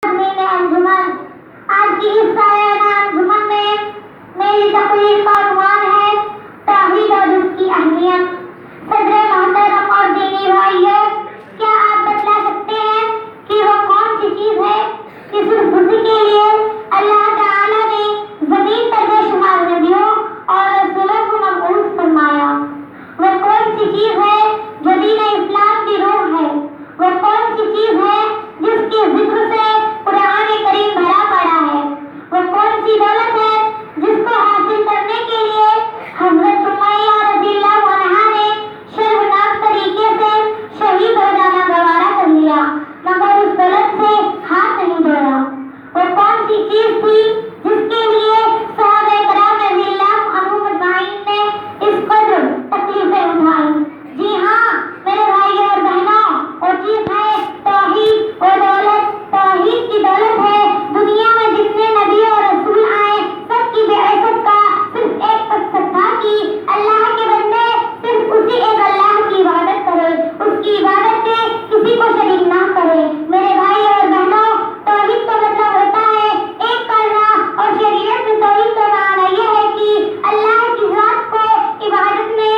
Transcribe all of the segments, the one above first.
ناظرین انجمن، آج کی اس سالانہ انجمن میں میری تقریر کا عنوان ہے توحید اور اس کی اہمیت۔ صدر محترم اور دینی بھائیوں، کیا آپ بتلا سکتے ہیں کہ وہ کون سی چیز ہے کہ صرف اسی کے لیے اللہ تعالیٰ نے زمین پر بے شمار نبیوں اور رسولوں کو مبعوث فرمایا؟ وہ کون سی چیز ہے جو دین اسلام کی روح ہے؟ وہ کون سی چیز ہے جس کے ذکر سے قرآن کریم بھرا پڑا ہے؟ وہ کون سی دولت ہے جس کو حاصل کرنے کے لیے حضرت سمیہ رضی اللہ عنہا نے شرمناک طریقے سے شہید ہو جانا گوارا کر لیا مگر اس دولت سے ہاتھ نہیں دھویا؟ وہ کون سی چیز تھی جس کے لیے صحابہ کرام رضی اللہ عنہم اجمعین نے اس قدر تکلیفیں اٹھائی؟ جی ہاں میرے بھائیوں اور بہنوں، وہ چیز ہے توحید و دولت۔ توحید کی دولت ہے دنیا میں جتنے نبی اور رسول آئے سب کی بعثت کا صرف ایک مقصد تھا کہ اللہ کے بندے صرف اسی ایک اللہ کی عبادت کرے، اس کی عبادت میں کسی کو شریک نہ کرے۔ میرے بھائی اور بہنوں، توحید کا مطلب ہوتا ہے ایک کرنا، اور شریعت میں توحید کا معنی یہ ہے کہ اللہ کی ذات کو عبادت میں،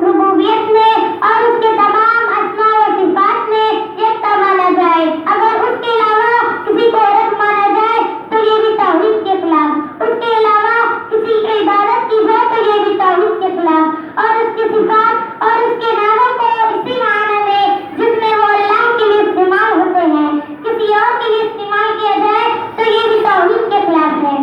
ربوبیت میں اور اس کے تمام اسماء و صفات میں یکتا مانا جائے۔ اگر اس کے علاوہ کسی کو الگ مانا جائے تو یہ بھی توحید کے خلاف، اس کے علاوہ کسی کی عبادت کی جائے تو یہ بھی توحید کے خلاف، اور اس کی صفات اور اس کے ناموں کو اسی معنی میں جس میں وہ اللہ کے لیے استعمال ہوتے ہیں کسی اور کے لیے استعمال کیا جائے تو یہ بھی توحید کے خلاف ہے۔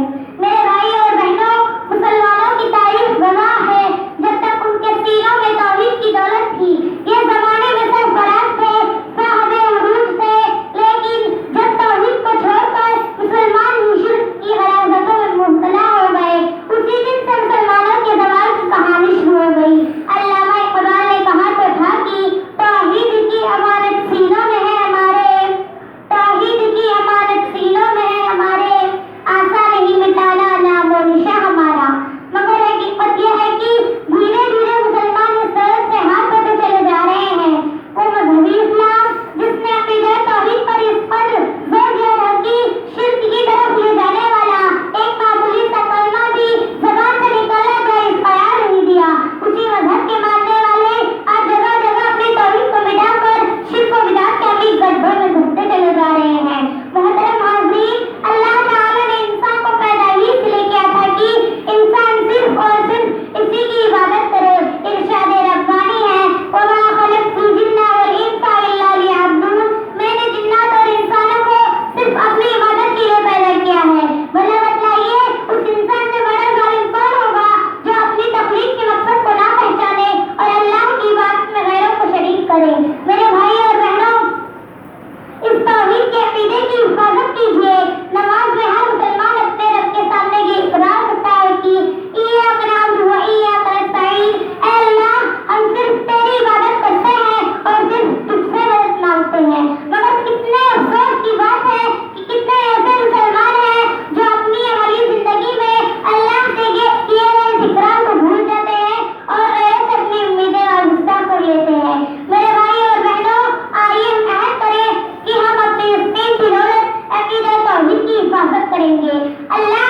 میرے بھائی اور بہنوں، مسلمانوں کی تاریخ گواہ ہے جب تک ان کے سینوں میں توحید کی دولت تھی یہ زمانے میں سرفراز تھے، صاحب عروج تھے، لیکن جب توحید کو چھوڑ کر مسلمان ہی شرک کی غلاظتوں میں مبتلا ہو گئے اسی دن سے مسلمانوں کے زوال کی کہانی شروع ہو گئی۔ علامہ اقبال نے کہا تو تھا کہ توحید کی امانت سینوں میں ہے ہمارے، توحید کی امانت سینوں میں ہے ہمارے، آسا نہیں مٹانا نام و نشاں ہمارا۔ مگر حقیقت یہ ہے کہ دھیرے دھیرے مسلمان اس طرح سے ہاتھ دھوتے چلے جا رہے ہیں۔ وہ مذہبی اسلام جس نے عقیدہ توحید پر اس قدر زور دیا تھا کہ شرک کی طرف لے جانے والا ایک معمولی سا کلمہ بھی زبان سے نکالا جائے اس کا یاد نہیں دیا، اسی مذہب کے ماننے والے آج جگہ جگہ اپنی توحید کو مٹا کر شرک و بدعت کے عمیق گڈھوں میں گھستے چلے جا رہے ہیں۔ محترم حاضرین، اللہ تعالیٰ نے انسان کو پیدا ہی اس لیے کیا تھا کہ انسان صرف اور صرف اسی کی عبادت کرے۔ ارشاد ربانی ہے وَمَا خَلَقْتُ الْجِنَّ وَالْإِنسَ إِلَّا لِيَعْبُدُونِ، میں نے جنات اور انسانوں کو صرف اپنی عبادت کے لیے پیدا کیا ہے۔ بھلا بتلائیے اس انسان سے بڑا ظالم کون ہوگا جو اپنی تخلیق کے مقصد کو نہ پہچانے اور اللہ کی عبادت میں غیروں کو شریک کرے؟ میرے بھائی اور بہنوں، اس توحید کے عقیدے کی حفاظت کیجیے۔ نماز میں ہر مسلمان اپنے رب کے سامنے یہ اقرار کرتا ہے کہ ایاک نعبد و ایاک نستعین، اے اللہ ہم صرف تیری عبادت کرتے ہیں اور صرف تجھ سے مدد مانگتے ہیں۔ مگر کتنے افسوس کی بات ہے کہ کتنے ایسے مسلمان ہیں جو اپنی عملی زندگی میں اللہ سے کیے گئے ذکران کو بھول جاتے ہیں اور غیروں سے اپنی امیدیں وابستہ کر لیتے ہیں۔ میرے بھائی اور بہنوں، آئیے ہم عہد کریں کہ ہم اپنی اس قیمتی دولت عقیدہ توحید کی حفاظت کریں گے۔ اللہ